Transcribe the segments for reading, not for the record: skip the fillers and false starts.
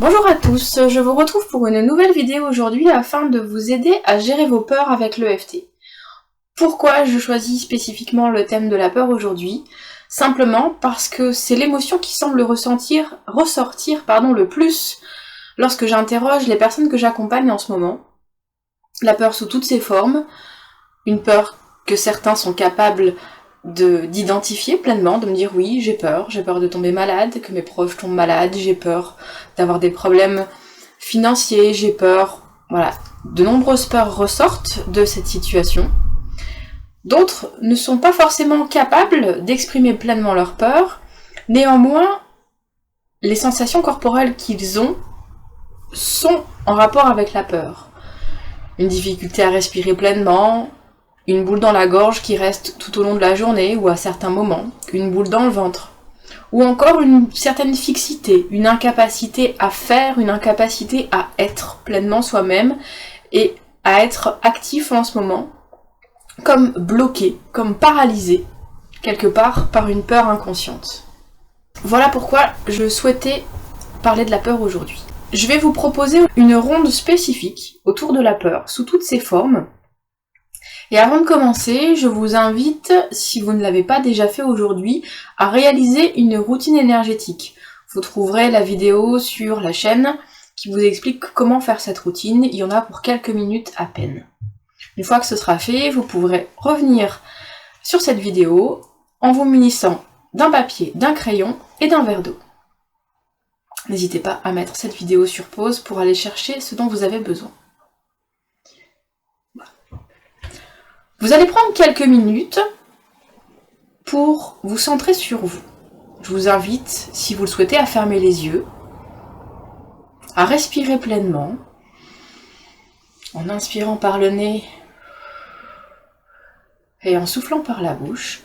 Bonjour à tous, je vous retrouve pour une nouvelle vidéo aujourd'hui afin de vous aider à gérer vos peurs avec l'EFT. Pourquoi je choisis spécifiquement le thème de la peur aujourd'hui? Simplement parce que c'est l'émotion qui semble ressortir le plus lorsque j'interroge les personnes que j'accompagne en ce moment. La peur sous toutes ses formes, une peur que certains sont capables d'identifier pleinement, de me dire oui, j'ai peur de tomber malade, que mes proches tombent malades, j'ai peur d'avoir des problèmes financiers, j'ai peur, voilà. De nombreuses peurs ressortent de cette situation. D'autres ne sont pas forcément capables d'exprimer pleinement leur peur, néanmoins, les sensations corporelles qu'ils ont sont en rapport avec la peur. Une difficulté à respirer pleinement, une boule dans la gorge qui reste tout au long de la journée ou à certains moments, une boule dans le ventre, ou encore une certaine fixité, une incapacité à faire, une incapacité à être pleinement soi-même et à être actif en ce moment, comme bloqué, comme paralysé, quelque part par une peur inconsciente. Voilà pourquoi je souhaitais parler de la peur aujourd'hui. Je vais vous proposer une ronde spécifique autour de la peur, sous toutes ses formes. Et avant de commencer, je vous invite, si vous ne l'avez pas déjà fait aujourd'hui, à réaliser une routine énergétique. Vous trouverez la vidéo sur la chaîne qui vous explique comment faire cette routine. Il y en a pour quelques minutes à peine. Une fois que ce sera fait, vous pourrez revenir sur cette vidéo en vous munissant d'un papier, d'un crayon et d'un verre d'eau. N'hésitez pas à mettre cette vidéo sur pause pour aller chercher ce dont vous avez besoin. Vous allez prendre quelques minutes pour vous centrer sur vous. Je vous invite, si vous le souhaitez, à fermer les yeux, à respirer pleinement, en inspirant par le nez et en soufflant par la bouche,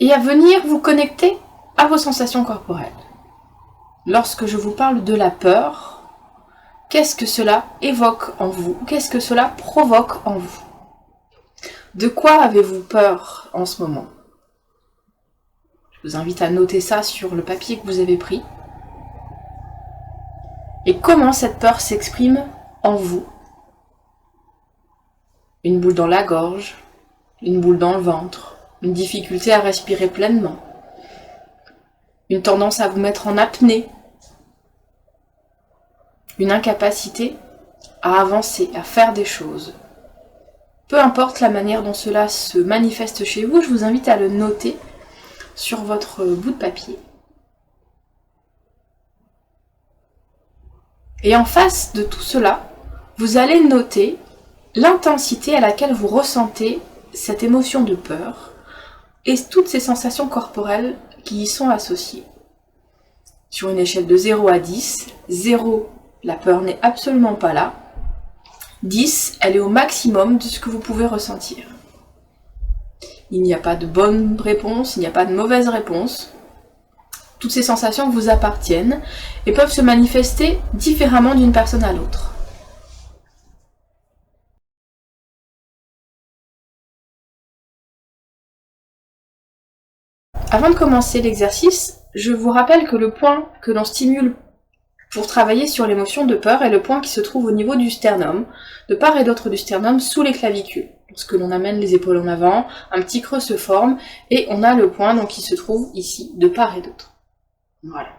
et à venir vous connecter à vos sensations corporelles. Lorsque je vous parle de la peur, qu'est-ce que cela évoque en vous? Qu'est-ce que cela provoque en vous? De quoi avez-vous peur en ce moment? Je vous invite à noter ça sur le papier que vous avez pris. Et comment cette peur s'exprime en vous? Une boule dans la gorge, une boule dans le ventre, une difficulté à respirer pleinement, une tendance à vous mettre en apnée, une incapacité à avancer, à faire des choses. Peu importe la manière dont cela se manifeste chez vous, je vous invite à le noter sur votre bout de papier. Et en face de tout cela, vous allez noter l'intensité à laquelle vous ressentez cette émotion de peur et toutes ces sensations corporelles qui y sont associées. Sur une échelle de 0 à 10, 0, la peur n'est absolument pas là. 10, elle est au maximum de ce que vous pouvez ressentir. Il n'y a pas de bonne réponse, il n'y a pas de mauvaise réponse. Toutes ces sensations vous appartiennent et peuvent se manifester différemment d'une personne à l'autre. Avant de commencer l'exercice, je vous rappelle que le point que l'on stimule pour travailler sur l'émotion de peur est le point qui se trouve au niveau du sternum, de part et d'autre du sternum, sous les clavicules. Lorsque l'on amène les épaules en avant, un petit creux se forme et on a le point donc, qui se trouve ici, de part et d'autre. Voilà.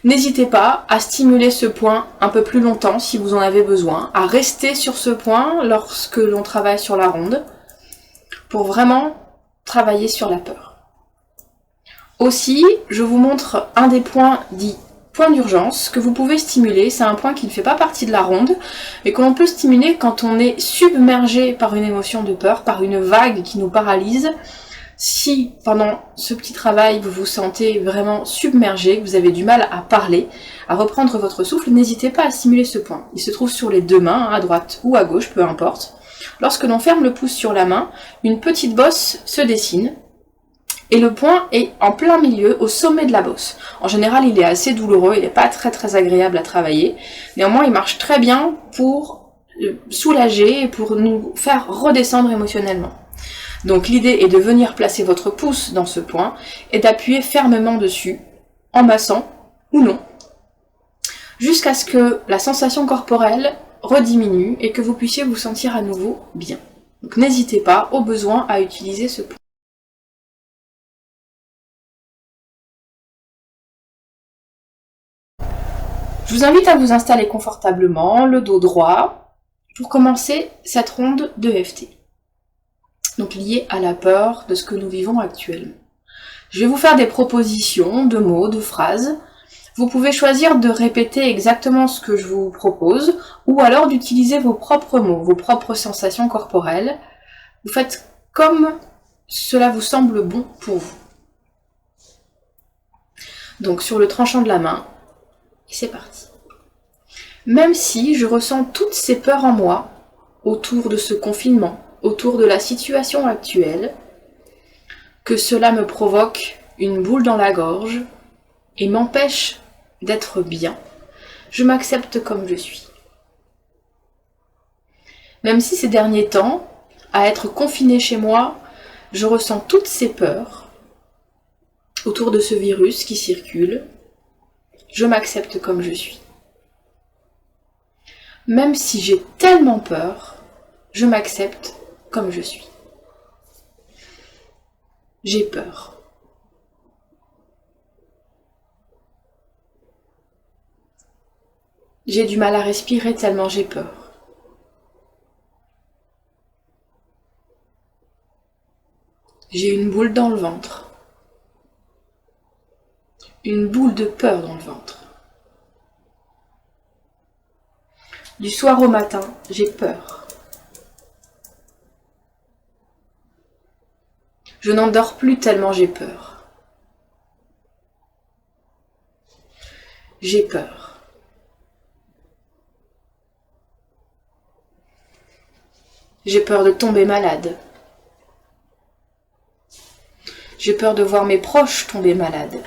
N'hésitez pas à stimuler ce point un peu plus longtemps si vous en avez besoin, à rester sur ce point lorsque l'on travaille sur la ronde, pour vraiment travailler sur la peur. Aussi, je vous montre un des points dits point d'urgence que vous pouvez stimuler. C'est un point qui ne fait pas partie de la ronde, mais que l'on peut stimuler quand on est submergé par une émotion de peur, par une vague qui nous paralyse. Si pendant ce petit travail vous vous sentez vraiment submergé, que vous avez du mal à parler, à reprendre votre souffle, n'hésitez pas à stimuler ce point. Il se trouve sur les deux mains, à droite ou à gauche, peu importe. Lorsque l'on ferme le pouce sur la main, une petite bosse se dessine. Et le point est en plein milieu, au sommet de la bosse. En général, il est assez douloureux, il n'est pas très agréable à travailler. Néanmoins, il marche très bien pour soulager et pour nous faire redescendre émotionnellement. Donc l'idée est de venir placer votre pouce dans ce point et d'appuyer fermement dessus en massant ou non, jusqu'à ce que la sensation corporelle rediminue et que vous puissiez vous sentir à nouveau bien. Donc n'hésitez pas, au besoin, à utiliser ce point. Je vous invite à vous installer confortablement, le dos droit, pour commencer cette ronde de EFT. Donc liée à la peur de ce que nous vivons actuellement. Je vais vous faire des propositions de mots, de phrases. Vous pouvez choisir de répéter exactement ce que je vous propose, ou alors d'utiliser vos propres mots, vos propres sensations corporelles. Vous faites comme cela vous semble bon pour vous. Donc sur le tranchant de la main, et c'est parti. Même si je ressens toutes ces peurs en moi, autour de ce confinement, autour de la situation actuelle, que cela me provoque une boule dans la gorge et m'empêche d'être bien, je m'accepte comme je suis. Même si ces derniers temps, à être confinée chez moi, je ressens toutes ces peurs autour de ce virus qui circule, je m'accepte comme je suis. Même si j'ai tellement peur, je m'accepte comme je suis. J'ai peur. J'ai du mal à respirer tellement j'ai peur. J'ai une boule dans le ventre. Une boule de peur dans le ventre. Du soir au matin, j'ai peur. Je n'endors plus tellement j'ai peur. J'ai peur. J'ai peur de tomber malade. J'ai peur de voir mes proches tomber malades.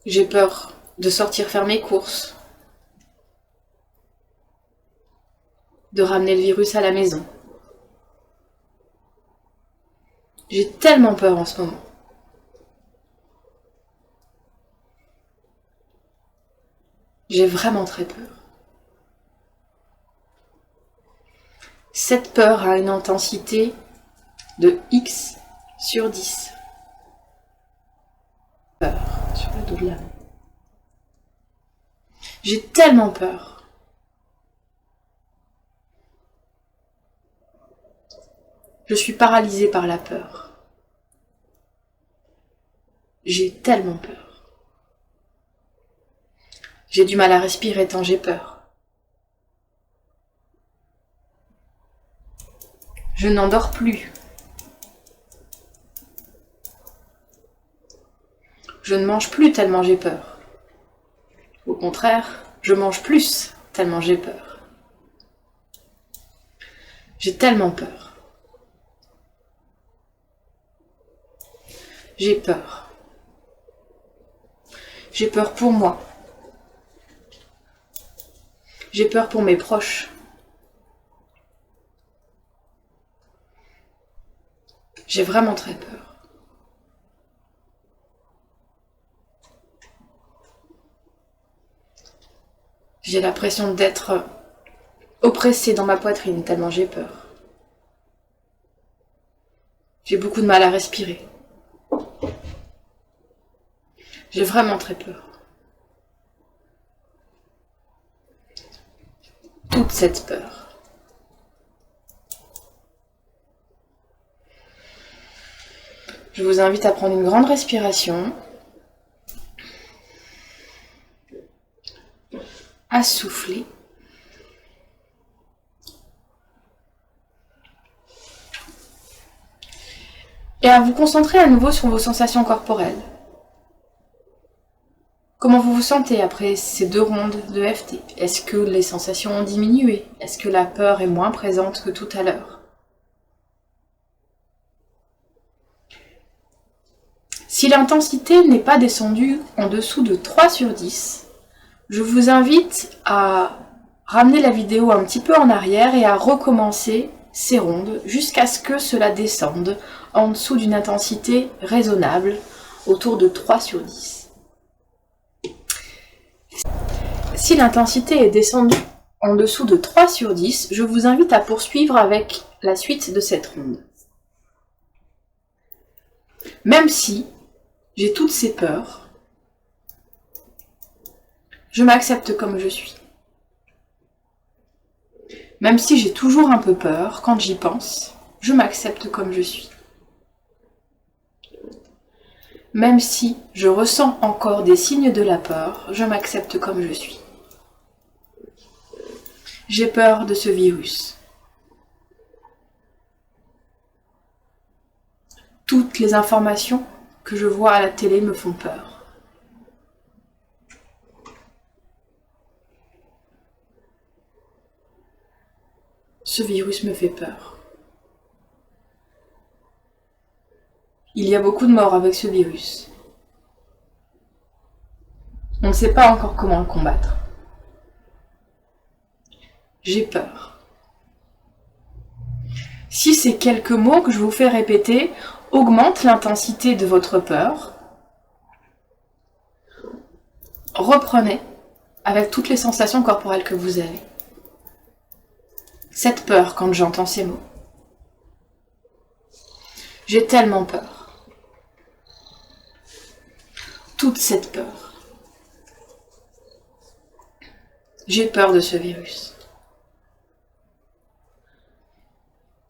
J'ai peur de sortir faire mes courses, de ramener le virus à la maison. J'ai tellement peur en ce moment. J'ai vraiment très peur. Cette peur a une intensité de X sur 10. Peur sur le dos de la main. J'ai tellement peur. Je suis paralysée par la peur. J'ai tellement peur. J'ai du mal à respirer tant j'ai peur. Je n'endors plus. Je ne mange plus tellement j'ai peur. Au contraire, je mange plus tellement j'ai peur. J'ai tellement peur. J'ai peur. J'ai peur pour moi. J'ai peur pour mes proches. J'ai vraiment très peur. J'ai l'impression d'être oppressée dans ma poitrine tellement j'ai peur. J'ai beaucoup de mal à respirer. J'ai vraiment très peur. Toute cette peur. Je vous invite à prendre une grande respiration, à souffler. Et à vous concentrer à nouveau sur vos sensations corporelles. Comment vous vous sentez après ces 2 rondes de EFT? Est-ce que les sensations ont diminué? Est-ce que la peur est moins présente que tout à l'heure? Si l'intensité n'est pas descendue en dessous de 3 sur 10, je vous invite à ramener la vidéo un petit peu en arrière et à recommencer ces rondes jusqu'à ce que cela descende en dessous d'une intensité raisonnable, autour de 3/10. Si l'intensité est descendue en dessous de 3/10, je vous invite à poursuivre avec la suite de cette ronde. Même si j'ai toutes ces peurs, je m'accepte comme je suis. Même si j'ai toujours un peu peur, quand j'y pense, je m'accepte comme je suis. Même si je ressens encore des signes de la peur, je m'accepte comme je suis. J'ai peur de ce virus. Toutes les informations que je vois à la télé me font peur. Ce virus me fait peur. Il y a beaucoup de morts avec ce virus. On ne sait pas encore comment le combattre. J'ai peur. Si ces quelques mots que je vous fais répéter augmentent l'intensité de votre peur, reprenez avec toutes les sensations corporelles que vous avez. Cette peur quand j'entends ces mots. J'ai tellement peur. Toute cette peur. J'ai peur de ce virus.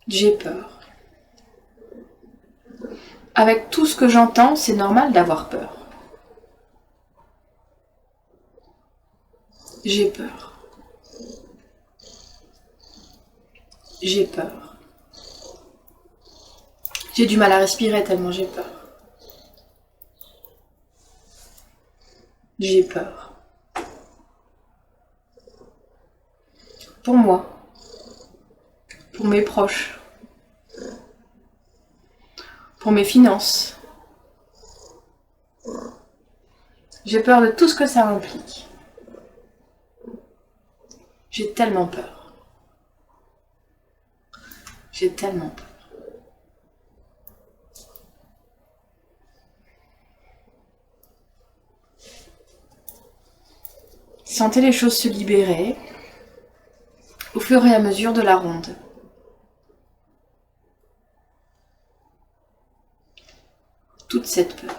J'ai peur. Avec tout ce que j'entends, c'est normal d'avoir peur. J'ai peur. J'ai peur. J'ai du mal à respirer tellement j'ai peur. J'ai peur. Pour moi, pour mes proches, pour mes finances. J'ai peur de tout ce que ça implique. J'ai tellement peur. J'ai tellement peur. Sentez les choses se libérer au fur et à mesure de la ronde. Toute cette peur.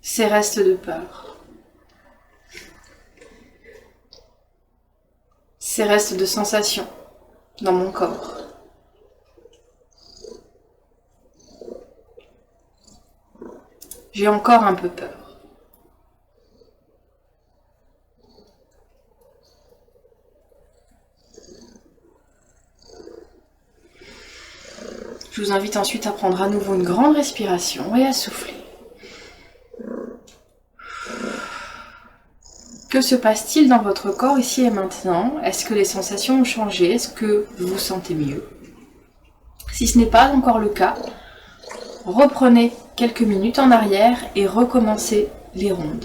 Ces restes de peur. Ces restes de sensations dans mon corps. J'ai encore un peu peur. Je vous invite ensuite à prendre à nouveau une grande respiration et à souffler. Que se passe-t-il dans votre corps ici et maintenant? Est-ce que les sensations ont changé? Est-ce que vous vous sentez mieux? Si ce n'est pas encore le cas, reprenez quelques minutes en arrière et recommencez les rondes.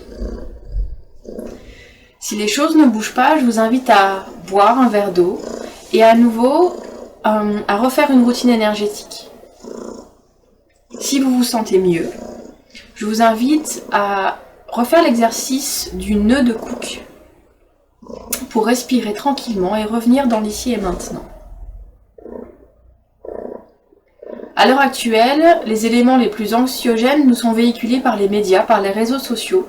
Si les choses ne bougent pas, je vous invite à boire un verre d'eau et à nouveau à refaire une routine énergétique. Si vous vous sentez mieux, je vous invite à refaire l'exercice du nœud de Cook pour respirer tranquillement et revenir dans l'ici et maintenant. À l'heure actuelle, les éléments les plus anxiogènes nous sont véhiculés par les médias, par les réseaux sociaux,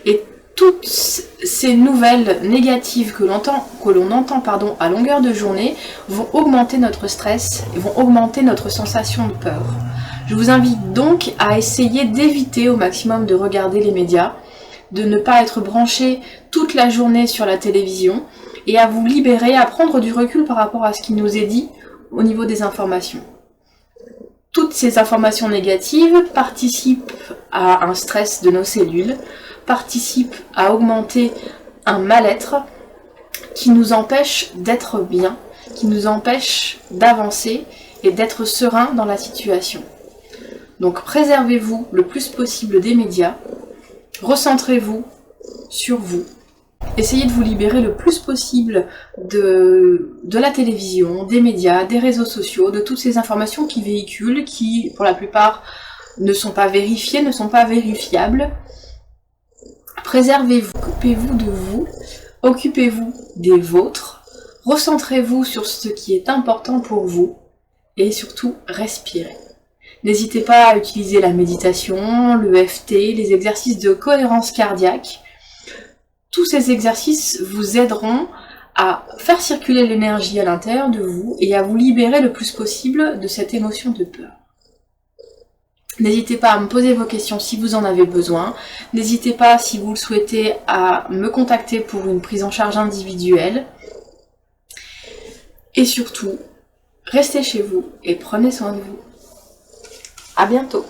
et toutes ces nouvelles négatives que l'on entend à longueur de journée vont augmenter notre stress et vont augmenter notre sensation de peur. Je vous invite donc à essayer d'éviter au maximum de regarder les médias, de ne pas être branché toute la journée sur la télévision et à vous libérer, à prendre du recul par rapport à ce qui nous est dit au niveau des informations. Toutes ces informations négatives participent à un stress de nos cellules, participent à augmenter un mal-être qui nous empêche d'être bien, qui nous empêche d'avancer et d'être serein dans la situation. Donc préservez-vous le plus possible des médias, recentrez-vous sur vous Essayez de vous libérer le plus possible de la télévision, des médias, des réseaux sociaux, de toutes ces informations qui véhiculent, qui pour la plupart ne sont pas vérifiées, ne sont pas vérifiables. Préservez-vous, occupez-vous de vous, occupez-vous des vôtres, recentrez-vous sur ce qui est important pour vous et surtout respirez. N'hésitez pas à utiliser la méditation, le EFT, les exercices de cohérence cardiaque. Tous ces exercices vous aideront à faire circuler l'énergie à l'intérieur de vous et à vous libérer le plus possible de cette émotion de peur. N'hésitez pas à me poser vos questions si vous en avez besoin. N'hésitez pas, si vous le souhaitez, à me contacter pour une prise en charge individuelle. Et surtout, restez chez vous et prenez soin de vous. À bientôt.